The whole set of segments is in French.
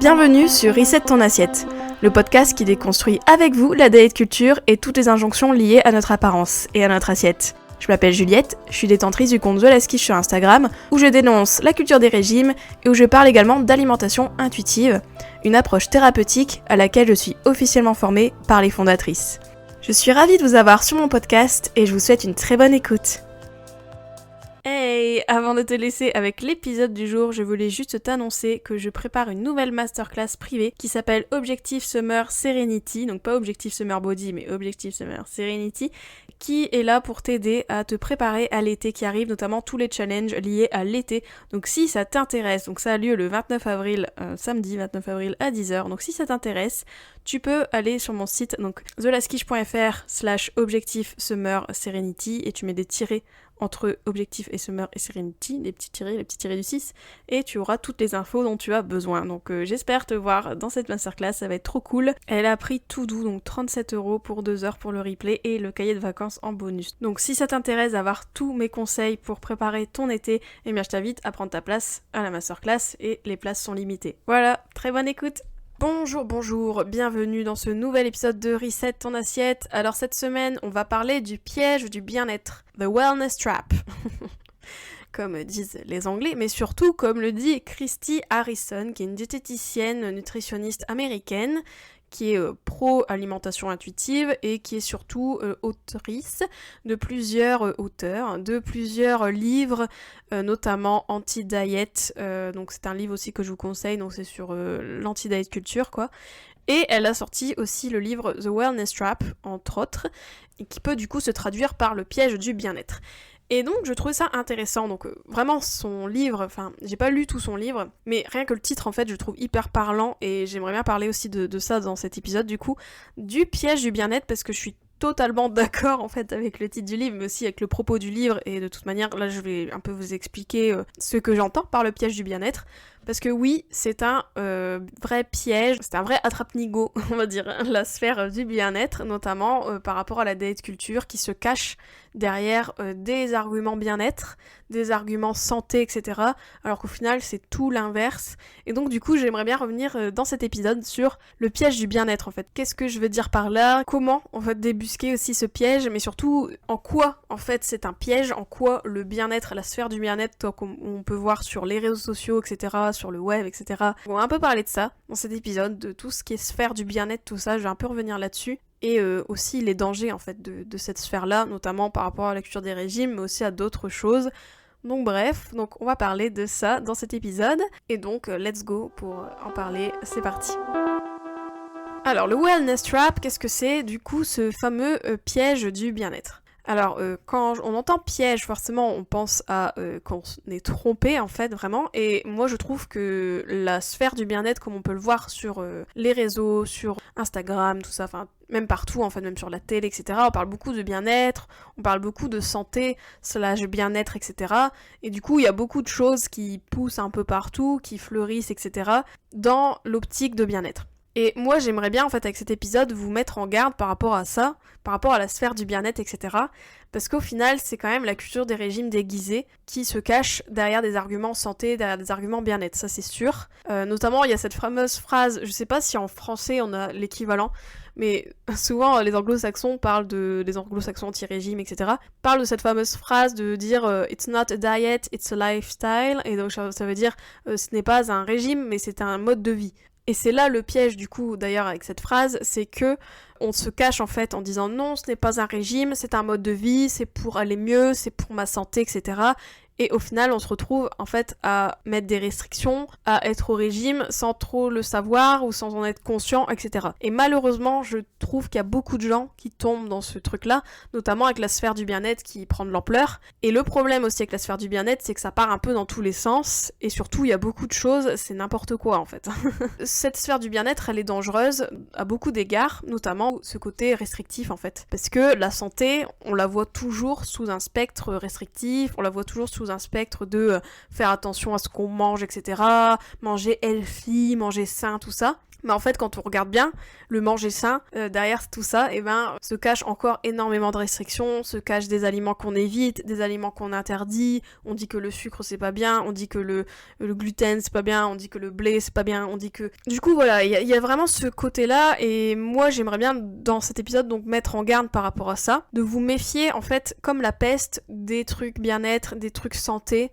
Bienvenue sur Reset ton assiette, le podcast qui déconstruit avec vous la diet culture et toutes les injonctions liées à notre apparence et à notre assiette. Je m'appelle Juliette, je suis détentrice du compte The Last Quiche sur Instagram, où je dénonce la culture des régimes et où je parle également d'alimentation intuitive, une approche thérapeutique à laquelle je suis officiellement formée par les fondatrices. Je suis ravie de vous avoir sur mon podcast et je vous souhaite une très bonne écoute. Hey, avant de te laisser avec l'épisode du jour, je voulais juste t'annoncer que je prépare une nouvelle masterclass privée qui s'appelle Objectif Summer Serenity, donc pas Objectif Summer Body mais Objectif Summer Serenity, qui est là pour t'aider à te préparer à l'été qui arrive, notamment tous les challenges liés à l'été. Donc si ça t'intéresse, donc ça a lieu le 29 avril, samedi 29 avril à 10h, donc si ça t'intéresse, tu peux aller sur mon site, donc thelastquiche.fr/objectif summer serenity et tu mets des tirets entre objectif et summer et serenity, les petits tirés du 6, et tu auras toutes les infos dont tu as besoin. Donc j'espère te voir dans cette masterclass, ça va être trop cool. Elle a pris tout doux, donc 37€ pour 2 heures pour le replay et le cahier de vacances en bonus. Donc si ça t'intéresse d'avoir tous mes conseils pour préparer ton été, eh bien je t'invite à prendre ta place à la masterclass et les places sont limitées. Voilà, très bonne écoute. Bonjour, bienvenue dans ce nouvel épisode de Reset ton assiette. Alors cette semaine, on va parler du piège du bien-être, the wellness trap, comme disent les Anglais, mais surtout comme le dit Christy Harrison, qui est une diététicienne nutritionniste américaine, qui est pro-alimentation intuitive et qui est surtout autrice de plusieurs auteurs, de plusieurs livres, notamment Anti-Diet, donc c'est un livre aussi que je vous conseille, donc c'est sur l'anti-diet culture quoi. Et elle a sorti aussi le livre The Wellness Trap, entre autres, et qui peut du coup se traduire par le piège du bien-être. Et donc je trouvais ça intéressant, donc vraiment son livre, enfin j'ai pas lu tout son livre, mais rien que le titre en fait je trouve hyper parlant et j'aimerais bien parler aussi de ça dans cet épisode du coup, du piège du bien-être parce que je suis totalement d'accord en fait avec le titre du livre mais aussi avec le propos du livre et de toute manière là je vais un peu vous expliquer ce que j'entends par le piège du bien-être. Parce que oui, c'est un vrai piège, c'est un vrai attrape-nigo, on va dire, la sphère du bien-être, notamment par rapport à la diet culture qui se cache derrière des arguments bien-être, des arguments santé, etc. Alors qu'au final, c'est tout l'inverse. Et donc du coup, j'aimerais bien revenir dans cet épisode sur le piège du bien-être en fait. Qu'est-ce que je veux dire par là ? Comment en fait débusquer aussi ce piège, mais surtout en quoi en fait c'est un piège, en quoi le bien-être, la sphère du bien-être, comme on peut voir sur les réseaux sociaux, etc., sur le web, etc. On va un peu parler de ça dans cet épisode, de tout ce qui est sphère du bien-être, tout ça, je vais un peu revenir là-dessus. Et aussi les dangers en fait de cette sphère-là, notamment par rapport à la culture des régimes, mais aussi à d'autres choses. Donc bref, donc on va parler de ça dans cet épisode. Et donc let's go pour en parler, c'est parti. Alors le wellness trap, qu'est-ce que c'est du coup ce fameux piège du bien-être ? Alors, quand on entend piège, forcément, on pense à qu'on est trompé, en fait, vraiment. Et moi, je trouve que la sphère du bien-être, comme on peut le voir sur les réseaux, sur Instagram, tout ça, enfin, même partout, en fait, même sur la télé, etc., on parle beaucoup de bien-être, on parle beaucoup de santé, / bien-être, etc. Et du coup, il y a beaucoup de choses qui poussent un peu partout, qui fleurissent, etc., dans l'optique de bien-être. Et moi, j'aimerais bien, en fait, avec cet épisode, vous mettre en garde par rapport à ça, par rapport à la sphère du bien-être, etc. Parce qu'au final, c'est quand même la culture des régimes déguisés qui se cache derrière des arguments santé, derrière des arguments bien-être, ça c'est sûr. Notamment, il y a cette fameuse phrase, je sais pas si en français on a l'équivalent, mais souvent les anglo-saxons parlent les anglo-saxons anti-régime, etc., parlent de cette fameuse phrase de dire « It's not a diet, it's a lifestyle », et donc ça veut dire ce n'est pas un régime, mais c'est un mode de vie. Et c'est là le piège du coup d'ailleurs avec cette phrase, c'est que on se cache en fait en disant non, ce n'est pas un régime, c'est un mode de vie, c'est pour aller mieux, c'est pour ma santé, etc. Et au final, on se retrouve en fait à mettre des restrictions, à être au régime sans trop le savoir ou sans en être conscient, etc. Et malheureusement, je trouve qu'il y a beaucoup de gens qui tombent dans ce truc-là, notamment avec la sphère du bien-être qui prend de l'ampleur. Et le problème aussi avec la sphère du bien-être, c'est que ça part un peu dans tous les sens, et surtout, il y a beaucoup de choses, c'est n'importe quoi en fait. Cette sphère du bien-être, elle est dangereuse à beaucoup d'égards, notamment ce côté restrictif en fait. Parce que la santé, on la voit toujours sous un spectre restrictif, on la voit toujours sous un spectre de faire attention à ce qu'on mange, etc., manger healthy, manger sain, tout ça. Mais en fait, quand on regarde bien, le manger sain, derrière tout ça, se cache encore énormément de restrictions, se cache des aliments qu'on évite, des aliments qu'on interdit, on dit que le sucre c'est pas bien, on dit que le gluten c'est pas bien, on dit que le blé c'est pas bien, on dit que... Du coup voilà, il y a vraiment ce côté-là, et moi j'aimerais bien dans cet épisode donc mettre en garde par rapport à ça, de vous méfier en fait, comme la peste, des trucs bien-être, des trucs santé,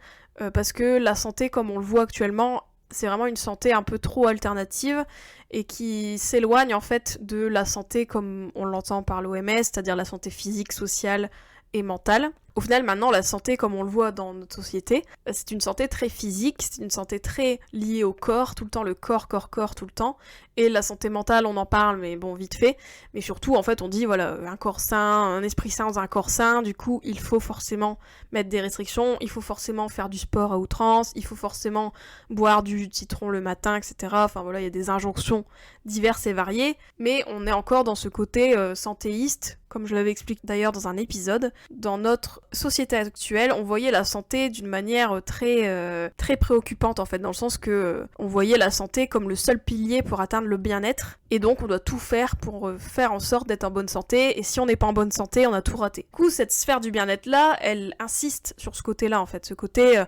parce que la santé comme on le voit actuellement, c'est vraiment une santé un peu trop alternative et qui s'éloigne en fait de la santé comme on l'entend par l'OMS, c'est-à-dire la santé physique, sociale et mentale. Au final, maintenant, la santé, comme on le voit dans notre société, c'est une santé très physique, c'est une santé très liée au corps, tout le temps, le corps, tout le temps. Et la santé mentale, on en parle, mais bon, vite fait. Mais surtout, en fait, on dit, voilà, un corps sain, un esprit sain dans un corps sain, du coup, il faut forcément mettre des restrictions, il faut forcément faire du sport à outrance, il faut forcément boire du jus de citron le matin, etc. Enfin voilà, il y a des injonctions diverses et variées, mais on est encore dans ce côté santéiste, comme je l'avais expliqué d'ailleurs dans un épisode. Dans notre société actuelle, on voyait la santé d'une manière très préoccupante en fait, dans le sens que on voyait la santé comme le seul pilier pour atteindre le bien-être, et donc on doit tout faire pour faire en sorte d'être en bonne santé, et si on n'est pas en bonne santé, on a tout raté. Du coup, cette sphère du bien-être là, elle insiste sur ce côté-là en fait, ce côté...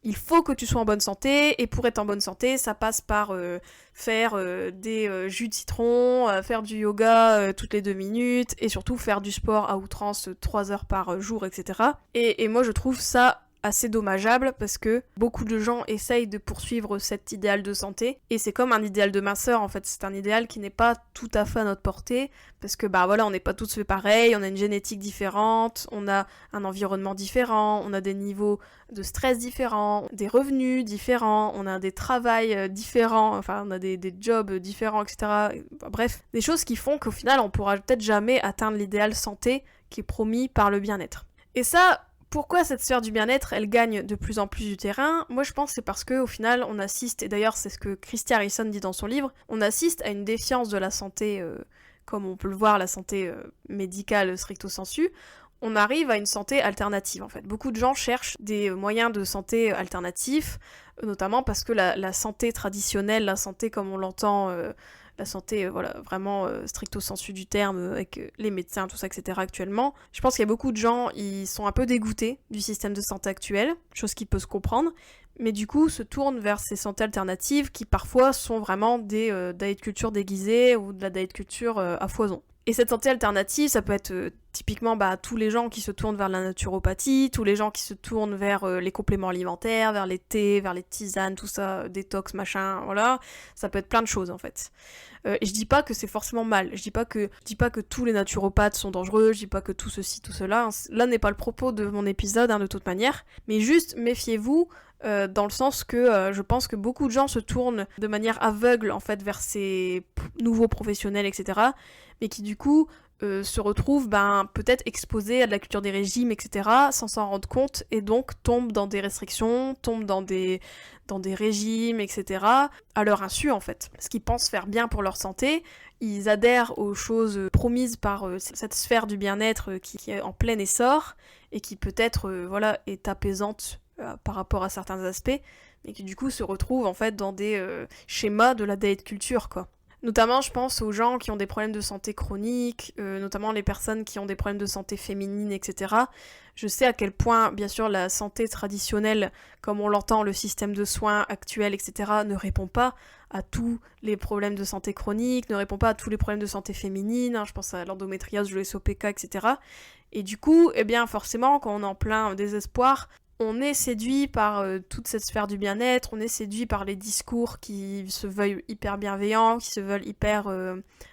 il faut que tu sois en bonne santé, et pour être en bonne santé, ça passe par faire des jus de citron, faire du yoga toutes les 2 minutes, et surtout faire du sport à outrance 3 heures par jour, etc. Et moi je trouve ça assez dommageable parce que beaucoup de gens essayent de poursuivre cet idéal de santé, et c'est comme un idéal de minceur en fait, c'est un idéal qui n'est pas tout à fait à notre portée, parce que bah voilà, on n'est pas tous fait pareil, on a une génétique différente, on a un environnement différent, on a des niveaux de stress différents, des revenus différents, on a des travails différents, enfin on a des jobs différents, etc. Bref, des choses qui font qu'au final on pourra peut-être jamais atteindre l'idéal santé qui est promis par le bien-être. Et ça, pourquoi cette sphère du bien-être, elle gagne de plus en plus du terrain? Moi je pense que c'est parce qu'au final on assiste, et d'ailleurs c'est ce que Christy Harrison dit dans son livre, on assiste à une défiance de la santé, comme on peut le voir, la santé médicale stricto sensu. On arrive à une santé alternative en fait. Beaucoup de gens cherchent des moyens de santé alternatifs, notamment parce que la santé traditionnelle, la santé comme on l'entend... la santé, voilà, vraiment stricto sensu du terme, avec les médecins, tout ça, etc. actuellement. Je pense qu'il y a beaucoup de gens, ils sont un peu dégoûtés du système de santé actuel, chose qui peut se comprendre, mais du coup se tournent vers ces santé alternatives qui parfois sont vraiment des diet culture déguisées ou de la diet culture à foison. Et cette santé alternative, ça peut être typiquement tous les gens qui se tournent vers la naturopathie, tous les gens qui se tournent vers les compléments alimentaires, vers les thés, vers les tisanes, tout ça, détox, machin, voilà. Ça peut être plein de choses en fait. Et je dis pas que c'est forcément mal, je dis pas que tous les naturopathes sont dangereux, je dis pas que tout ceci, tout cela. Là n'est pas le propos de mon épisode, de toute manière, mais juste méfiez-vous. Dans le sens que je pense que beaucoup de gens se tournent de manière aveugle en fait vers ces nouveaux professionnels, etc. Mais qui du coup se retrouvent peut-être exposés à de la culture des régimes, etc. sans s'en rendre compte, et donc tombent dans des restrictions, tombent dans des régimes, etc. à leur insu en fait. Parce qu'ils pensent faire bien pour leur santé, ils adhèrent aux choses promises par cette sphère du bien-être qui est en plein essor, et qui peut-être est apaisante par rapport à certains aspects, mais qui du coup se retrouvent en fait dans des schémas de la diet culture quoi. Notamment je pense aux gens qui ont des problèmes de santé chroniques, notamment les personnes qui ont des problèmes de santé féminine, etc. Je sais à quel point bien sûr la santé traditionnelle, comme on l'entend, le système de soins actuel, etc. ne répond pas à tous les problèmes de santé chronique, ne répond pas à tous les problèmes de santé féminine, je pense à l'endométriose, le SOPK, etc. Et du coup, forcément quand on est en plein désespoir, on est séduit par toute cette sphère du bien-être, on est séduit par les discours qui se veulent hyper bienveillants, qui se veulent hyper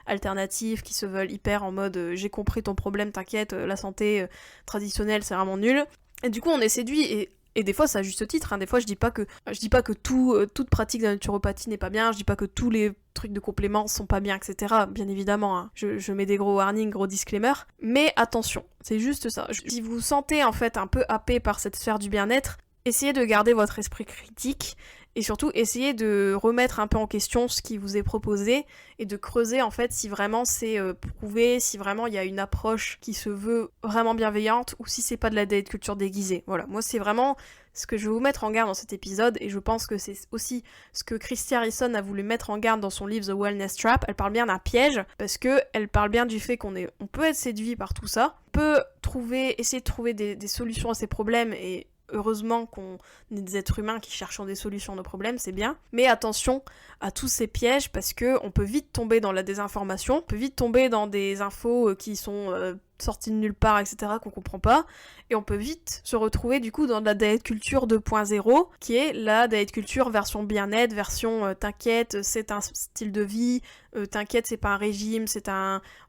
alternatifs, qui se veulent hyper en mode j'ai compris ton problème, t'inquiète, la santé traditionnelle c'est vraiment nul. Et du coup on est séduit, et des fois c'est à juste titre, des fois je dis pas que toute pratique de la naturopathie n'est pas bien, je dis pas que tous les trucs de compléments sont pas bien, etc. Bien évidemment, je mets des gros warnings, gros disclaimers, mais attention, c'est juste ça. Si vous vous sentez en fait un peu happé par cette sphère du bien-être, essayez de garder votre esprit critique, Et surtout, essayez de remettre un peu en question ce qui vous est proposé et de creuser en fait si vraiment c'est prouvé, si vraiment il y a une approche qui se veut vraiment bienveillante ou si c'est pas de la diet culture déguisée. Voilà, moi c'est vraiment ce que je vais vous mettre en garde dans cet épisode et je pense que c'est aussi ce que Christy Harrison a voulu mettre en garde dans son livre The Wellness Trap. Elle parle bien d'un piège parce que elle parle bien du fait on peut être séduit par tout ça, on peut essayer de trouver des solutions à ces problèmes et heureusement qu'on est des êtres humains qui cherchent des solutions à nos problèmes, c'est bien. Mais attention à tous ces pièges parce que on peut vite tomber dans la désinformation, on peut vite tomber dans des infos qui sont sorties de nulle part, etc., qu'on comprend pas. Et on peut vite se retrouver du coup dans de la diet culture 2.0, qui est la diet culture version bien-être, version t'inquiète, c'est un style de vie, t'inquiète, c'est pas un régime, c'est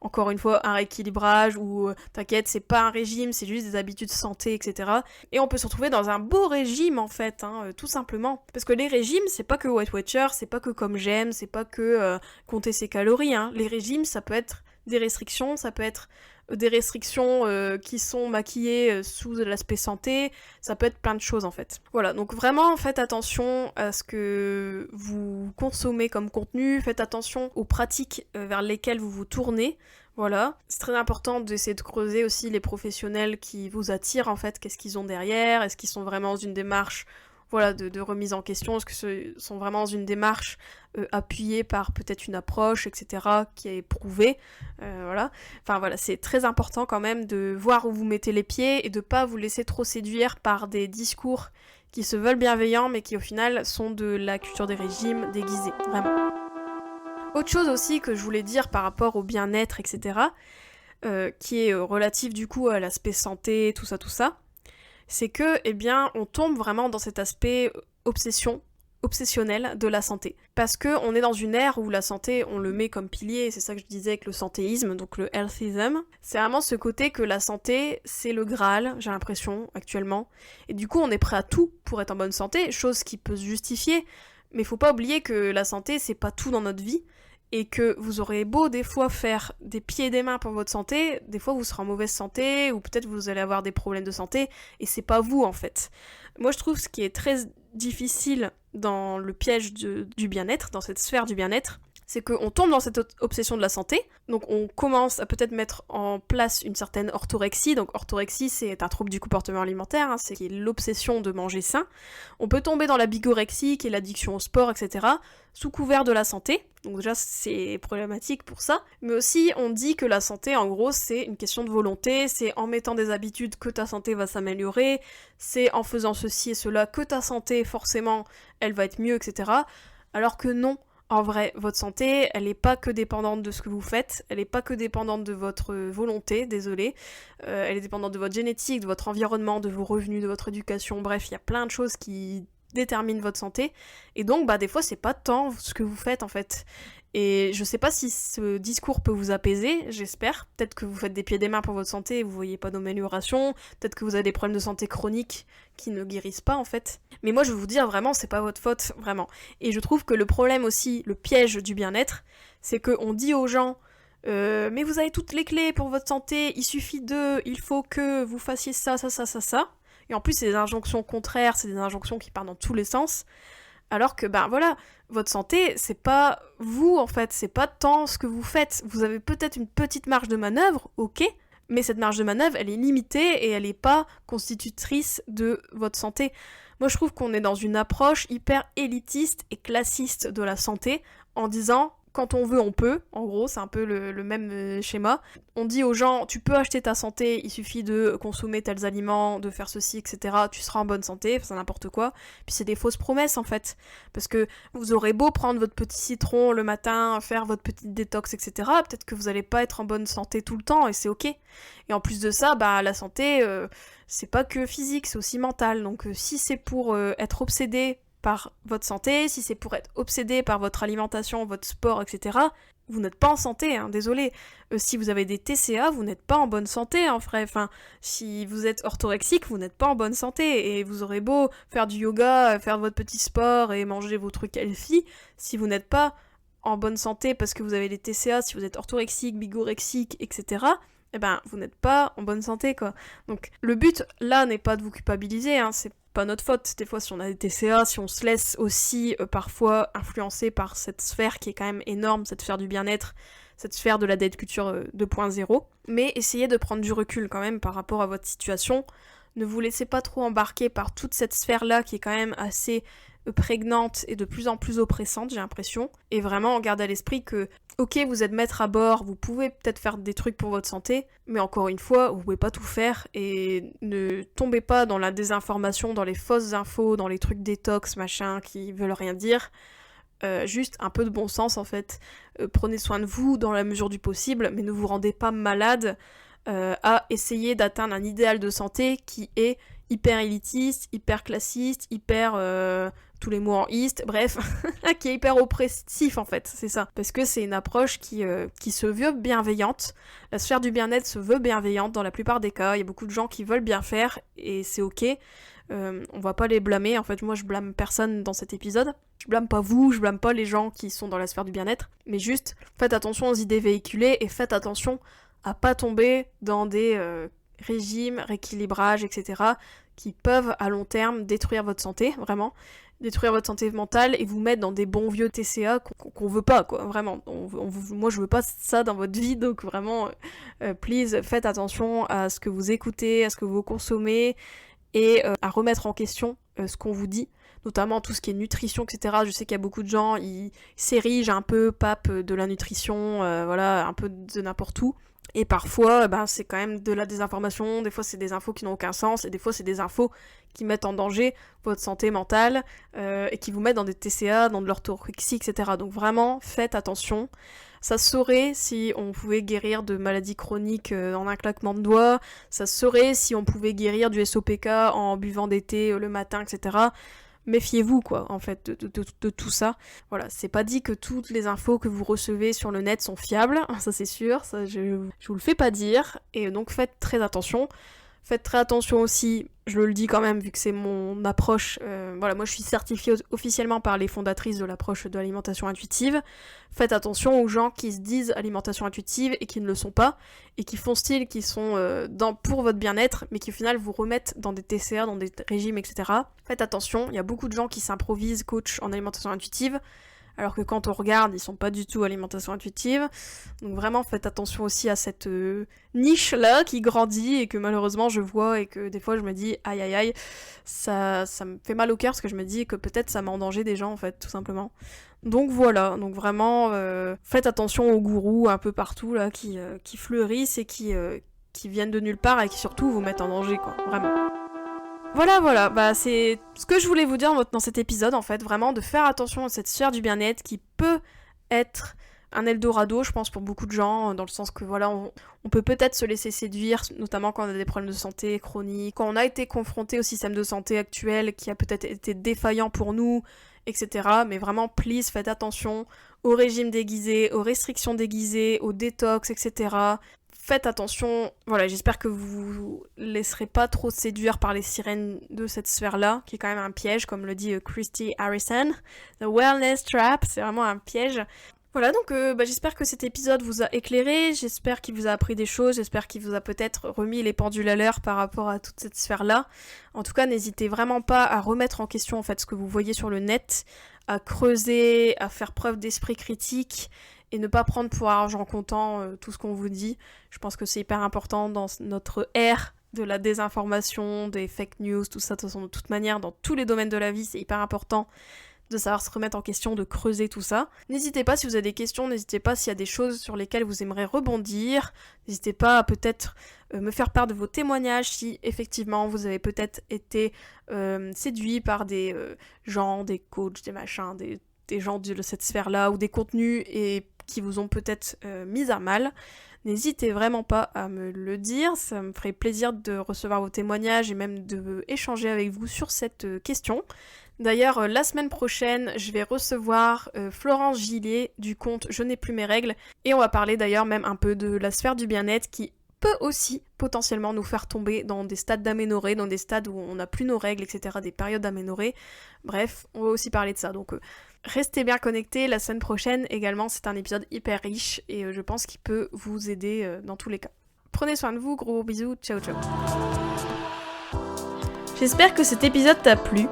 encore une fois, un rééquilibrage, ou t'inquiète, c'est pas un régime, c'est juste des habitudes santé, etc. Et on peut se retrouver dans un beau régime en fait, tout simplement. Parce que les régimes, c'est pas que Weight Watcher, c'est pas que comme j'aime, c'est pas que compter ses calories, Les régimes, ça peut être des restrictions, ça peut être des restrictions qui sont maquillées sous l'aspect santé, ça peut être plein de choses en fait. Voilà, donc vraiment faites attention à ce que vous consommez comme contenu, faites attention aux pratiques vers lesquelles vous vous tournez. Voilà, c'est très important d'essayer de creuser aussi les professionnels qui vous attirent en fait, qu'est-ce qu'ils ont derrière, est-ce qu'ils sont vraiment dans une démarche de remise en question, est-ce que ce sont vraiment dans une démarche appuyée par peut-être une approche, etc., qui est prouvée, voilà. Enfin voilà, c'est très important quand même de voir où vous mettez les pieds et de pas vous laisser trop séduire par des discours qui se veulent bienveillants mais qui au final sont de la culture des régimes déguisée, vraiment. Autre chose aussi que je voulais dire par rapport au bien-être, etc., qui est relatif du coup à l'aspect santé, tout ça, c'est que, on tombe vraiment dans cet aspect obsessionnel de la santé. Parce que on est dans une ère où la santé, on le met comme pilier, et c'est ça que je disais avec le santéisme, donc le healthism. C'est vraiment ce côté que la santé, c'est le Graal, j'ai l'impression, actuellement. Et du coup, on est prêt à tout pour être en bonne santé, chose qui peut se justifier, mais faut pas oublier que la santé, c'est pas tout dans notre vie, et que vous aurez beau des fois faire des pieds et des mains pour votre santé, des fois vous serez en mauvaise santé, ou peut-être vous allez avoir des problèmes de santé, et c'est pas vous en fait. Moi je trouve ce qui est très difficile dans le piège du bien-être, dans cette sphère du bien-être, c'est qu'on tombe dans cette obsession de la santé, donc on commence à peut-être mettre en place une certaine orthorexie, donc orthorexie c'est un trouble du comportement alimentaire, c'est l'obsession de manger sain. On peut tomber dans la bigorexie, qui est l'addiction au sport, etc., sous couvert de la santé, donc déjà c'est problématique pour ça, mais aussi on dit que la santé en gros c'est une question de volonté, c'est en mettant des habitudes que ta santé va s'améliorer, c'est en faisant ceci et cela que ta santé forcément elle va être mieux, etc., alors que non. En vrai, votre santé, elle n'est pas que dépendante de ce que vous faites, elle n'est pas que dépendante de votre volonté, désolé, elle est dépendante de votre génétique, de votre environnement, de vos revenus, de votre éducation, bref, il y a plein de choses qui déterminent votre santé, et donc des fois c'est pas tant ce que vous faites en fait. Et je sais pas si ce discours peut vous apaiser, j'espère. Peut-être que vous faites des pieds et des mains pour votre santé et vous voyez pas d'amélioration. Peut-être que vous avez des problèmes de santé chroniques qui ne guérissent pas en fait. Mais moi je vais vous dire vraiment, c'est pas votre faute, vraiment. Et je trouve que le problème aussi, le piège du bien-être, c'est qu'on dit aux gens mais vous avez toutes les clés pour votre santé, il faut que vous fassiez ça. Et en plus c'est des injonctions contraires, c'est des injonctions qui partent dans tous les sens. Alors que, votre santé, c'est pas vous, en fait, c'est pas tant ce que vous faites. Vous avez peut-être une petite marge de manœuvre, ok, mais cette marge de manœuvre, elle est limitée et elle est pas constitutrice de votre santé. Moi, je trouve qu'on est dans une approche hyper élitiste et classiste de la santé, en disant quand on veut, on peut. En gros, c'est un peu le même schéma. On dit aux gens, tu peux acheter ta santé, il suffit de consommer tels aliments, de faire ceci, etc. Tu seras en bonne santé, c'est n'importe quoi. Puis c'est des fausses promesses, en fait. Parce que vous aurez beau prendre votre petit citron le matin, faire votre petite détox, etc. Peut-être que vous allez pas être en bonne santé tout le temps, et c'est ok. Et en plus de ça, la santé, c'est pas que physique, c'est aussi mental. Donc si c'est pour être obsédé par votre santé, si c'est pour être obsédé par votre alimentation, votre sport, etc., vous n'êtes pas en santé, désolé. Si vous avez des TCA, vous n'êtes pas en bonne santé, en vrai. Enfin, si vous êtes orthorexique, vous n'êtes pas en bonne santé. Et vous aurez beau faire du yoga, faire votre petit sport et manger vos trucs healthy, si vous n'êtes pas en bonne santé parce que vous avez des TCA, si vous êtes orthorexique, bigorexique, etc., vous n'êtes pas en bonne santé, quoi. Donc, le but, là, n'est pas de vous culpabiliser, c'est pas notre faute. Des fois, si on a des TCA, si on se laisse aussi parfois influencer par cette sphère qui est quand même énorme, cette sphère du bien-être, cette sphère de la date culture 2.0. Mais essayez de prendre du recul quand même par rapport à votre situation. Ne vous laissez pas trop embarquer par toute cette sphère-là qui est quand même assez prégnante et de plus en plus oppressante, j'ai l'impression. Et vraiment, gardez à l'esprit que, ok, vous êtes maître à bord, vous pouvez peut-être faire des trucs pour votre santé, mais encore une fois, vous pouvez pas tout faire et ne tombez pas dans la désinformation, dans les fausses infos, dans les trucs détox, machin, qui veulent rien dire. Juste un peu de bon sens en fait. Prenez soin de vous dans la mesure du possible, mais ne vous rendez pas malade à essayer d'atteindre un idéal de santé qui est hyper élitiste, hyper classiste, hyper tous les mots en iste, bref, qui est hyper oppressif en fait, c'est ça. Parce que c'est une approche qui se veut bienveillante. La sphère du bien-être se veut bienveillante dans la plupart des cas. Il y a beaucoup de gens qui veulent bien faire et c'est ok. On va pas les blâmer, en fait moi je blâme personne dans cet épisode. Je blâme pas vous, je blâme pas les gens qui sont dans la sphère du bien-être, mais juste faites attention aux idées véhiculées et faites attention à pas tomber dans des régimes, rééquilibrages, etc. qui peuvent à long terme détruire votre santé, vraiment, détruire votre santé mentale et vous mettre dans des bons vieux TCA qu'on veut pas, quoi, vraiment. Moi je veux pas ça dans votre vie, donc vraiment, please, faites attention à ce que vous écoutez, à ce que vous consommez, et à remettre en question ce qu'on vous dit, notamment tout ce qui est nutrition, etc. Je sais qu'il y a beaucoup de gens, ils s'érigent un peu pape de la nutrition, voilà, un peu de n'importe où. Et parfois, c'est quand même de la désinformation, des fois c'est des infos qui n'ont aucun sens, et des fois c'est des infos qui mettent en danger votre santé mentale, et qui vous mettent dans des TCA, dans de l'orthorexie, etc. Donc vraiment, faites attention. Ça se saurait si on pouvait guérir de maladies chroniques en un claquement de doigts, ça se saurait si on pouvait guérir du SOPK en buvant des thés le matin, etc. Méfiez-vous, quoi, en fait, de tout ça. Voilà, c'est pas dit que toutes les infos que vous recevez sur le net sont fiables, ça c'est sûr, ça je vous le fais pas dire, et donc faites très attention. Faites très attention aussi, je le dis quand même vu que c'est mon approche, voilà, moi je suis certifiée officiellement par les fondatrices de l'approche de l'alimentation intuitive. Faites attention aux gens qui se disent alimentation intuitive et qui ne le sont pas, et qui font style, qui sont pour votre bien-être, mais qui au final vous remettent dans des TCA, dans des régimes, etc. Faites attention, il y a beaucoup de gens qui s'improvisent coach en alimentation intuitive, alors que quand on regarde, ils sont pas du tout alimentation intuitive. Donc vraiment, faites attention aussi à cette niche-là qui grandit et que malheureusement je vois et que des fois je me dis aïe aïe aïe, ça me fait mal au cœur parce que je me dis que peut-être ça met en danger des gens en fait, tout simplement. Donc voilà, donc vraiment, faites attention aux gourous un peu partout là qui fleurissent et qui viennent de nulle part et qui surtout vous mettent en danger, quoi, vraiment. Voilà, c'est ce que je voulais vous dire dans cet épisode, en fait, vraiment de faire attention à cette sphère du bien-être qui peut être un Eldorado, je pense, pour beaucoup de gens, dans le sens que, voilà, on peut peut-être se laisser séduire, notamment quand on a des problèmes de santé chroniques, quand on a été confronté au système de santé actuel qui a peut-être été défaillant pour nous, etc. Mais vraiment, please, faites attention au régime déguisé, aux restrictions déguisées, au détox, etc. Faites attention, voilà, j'espère que vous laisserez pas trop séduire par les sirènes de cette sphère-là, qui est quand même un piège, comme le dit Christy Harrison. The Wellness Trap, c'est vraiment un piège. Voilà, donc j'espère que cet épisode vous a éclairé, j'espère qu'il vous a appris des choses, j'espère qu'il vous a peut-être remis les pendules à l'heure par rapport à toute cette sphère-là. En tout cas, n'hésitez vraiment pas à remettre en question en fait ce que vous voyez sur le net, à creuser, à faire preuve d'esprit critique, et ne pas prendre pour argent comptant tout ce qu'on vous dit. Je pense que c'est hyper important dans notre ère de la désinformation, des fake news, tout ça, de toute manière, dans tous les domaines de la vie, c'est hyper important de savoir se remettre en question, de creuser tout ça. N'hésitez pas si vous avez des questions, n'hésitez pas s'il y a des choses sur lesquelles vous aimeriez rebondir, n'hésitez pas à peut-être me faire part de vos témoignages si effectivement vous avez peut-être été séduit par des gens, des coachs, des machins, des gens de cette sphère-là, ou des contenus et qui vous ont peut-être mis à mal. N'hésitez vraiment pas à me le dire, ça me ferait plaisir de recevoir vos témoignages et même de échanger avec vous sur cette question. D'ailleurs, la semaine prochaine, je vais recevoir Florence Gillet du compte Je n'ai plus mes règles, et on va parler d'ailleurs même un peu de la sphère du bien-être qui peut aussi potentiellement nous faire tomber dans des stades d'aménorrhée, dans des stades où on n'a plus nos règles, etc., des périodes d'aménorrhée. Bref, on va aussi parler de ça, donc restez bien connectés. La semaine prochaine également, c'est un épisode hyper riche et je pense qu'il peut vous aider dans tous les cas. Prenez soin de vous, gros bisous, ciao ciao. J'espère que cet épisode t'a plu.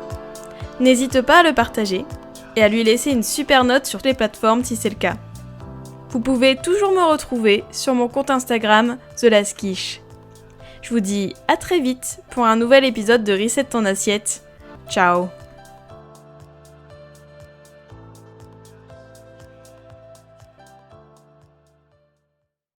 N'hésite pas à le partager et à lui laisser une super note sur les plateformes si c'est le cas. Vous pouvez toujours me retrouver sur mon compte Instagram TheLastQuiche. Je vous dis à très vite pour un nouvel épisode de Reset ton assiette. Ciao.